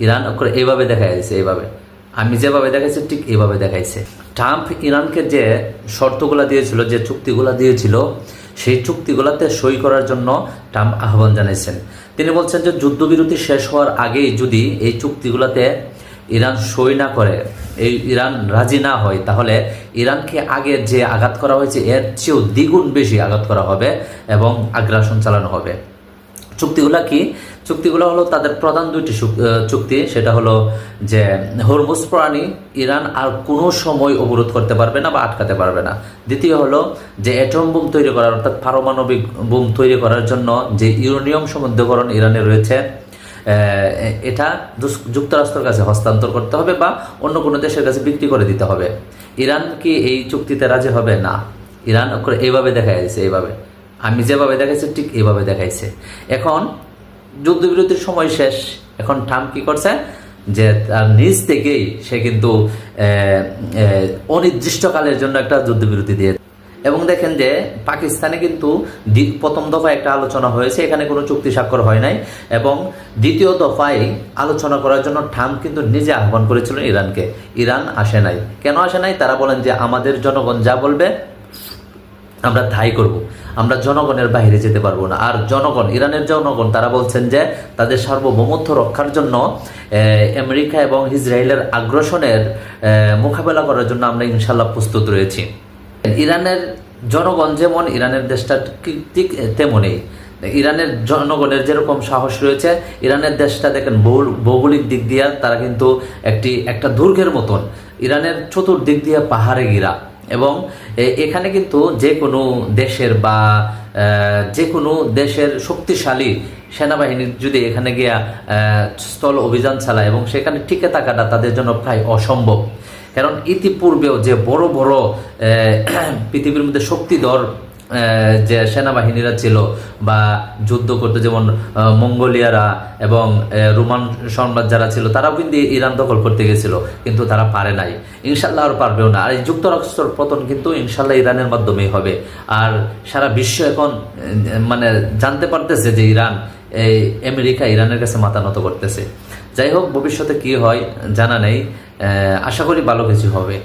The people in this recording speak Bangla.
ইরান এইভাবে দেখাইছে, এইভাবে আমি যেভাবে দেখাইছি ঠিক এইভাবে দেখাইছে। ট্রাম্প ইরানকে যে শর্তগুলো দিয়েছিল, যে চুক্তিগুলো দিয়েছিল, সেই চুক্তিগুলোতে সই করার জন্য ট্রাম্প আহ্বান জানিয়েছেন। তিনি বলছেন যে যুদ্ধবিরতি শেষ হওয়ার আগেই যদি এই চুক্তিগুলোতে ইরান সই না করে, এই ইরান রাজি না হয়, তাহলে ইরানকে আগে যে আঘাত করা হয়েছে এর চেয়েও দ্বিগুণ বেশি আঘাত করা হবে এবং আগ্রাসন চালানো হবে। চুক্তিগুলো কি? চুক্তিগুলো হলো তাদের প্রধান দুইটি চুক্তি। সেটা হলো যে হরমুজ প্রণালী ইরান আর কোনো সময় অবরোধ করতে পারবে না বা আটকাতে পারবে না। দ্বিতীয় হলো যে অ্যাটম বোম তৈরি করার, অর্থাৎ পারমাণবিক বোম তৈরি করার জন্য যে ইউরেনিয়াম সমৃদ্ধকরণ ইরানে রয়েছে, এটা যুক্তরাষ্ট্রের কাছে হস্তান্তর করতে হবে বা অন্য কোনো দেশের কাছে বিক্রি করে দিতে হবে। ইরান কি এই চুক্তিতে রাজি হবে? না। ইরান এইভাবে দেখাইছে, এইভাবে আমি যেভাবে দেখাইছি ঠিক এইভাবে দেখাইছে। এখন যুদ্ধবিরতির সময় শেষ, এখন ট্রাম্প কি করছে যে তার নিজ থেকেই সে কিন্তু অনির্দিষ্টকালের জন্য একটা যুদ্ধবিরতি দিয়ে। এবং দেখেন যে পাকিস্তানে কিন্তু প্রথম দফায় একটা আলোচনা হয়েছে, এখানে কোনো চুক্তি স্বাক্ষর হয় নাই, এবং দ্বিতীয় দফায় আলোচনা করার জন্য ট্রাম্প কিন্তু নিজে আহ্বান করেছিলেন ইরানকে। ইরান আসে নাই। কেন আসে নাই? তারা বলেন যে আমাদের জনগণ যা বলবে আমরা তাই করব, আমরা জনগণের বাইরে যেতে পারবো না। আর জনগণ, ইরানের জনগণ, তারা বলছেন যে তাদের সার্বভৌমত্ব রক্ষার জন্য আমেরিকা এবং ইসরায়েলের আগ্রাসনের মোকাবেলা করার জন্য আমরা ইনশাল্লাহ প্রস্তুত রয়েছি। ইরানের জনগণ যেমন, ইরানের দেশটা ঠিক তেমনই। ইরানের জনগণের যেরকম সাহস রয়েছে, ইরানের দেশটা দেখেন ভৌগোলিক দিক দিয়ে তারা কিন্তু একটা দুর্গের মতন। ইরানের চতুর্দিক দিয়ে পাহাড়ে ঘেরা, এবং এখানে কিন্তু যে কোনো দেশের বা যে কোনো দেশের শক্তিশালী সেনাবাহিনী যদি এখানে গিয়া স্থল অভিযান চালায় এবং সেখানে টিকে থাকাটা তাদের জন্য প্রায় অসম্ভব। কারণ ইতিপূর্বেও যে বড় বড় পৃথিবীর মধ্যে শক্তিধর যে সেনাবাহিনীরা ছিল বা যুদ্ধ করতে, যেমন মঙ্গোলিয়ারা এবং রোমান সম্রাট যারা ছিল, তারাও কিন্তু ইরান দখল করতে গেছিল, কিন্তু তারা পারে নাই, ইনশাল্লাহ আর পারবেও না। আর এই যুক্তরাষ্ট্রের পতন কিন্তু ইনশাল্লাহ ইরানের মাধ্যমেই হবে। আর সারা বিশ্ব এখন মানে জানতে পারতেছে যে ইরান, আমেরিকা ইরানের কাছে মাথা নত করতেছে। যাই হোক, ভবিষ্যতে কি হয় জানা নেই, আশা করি ভালো কিছু হবে।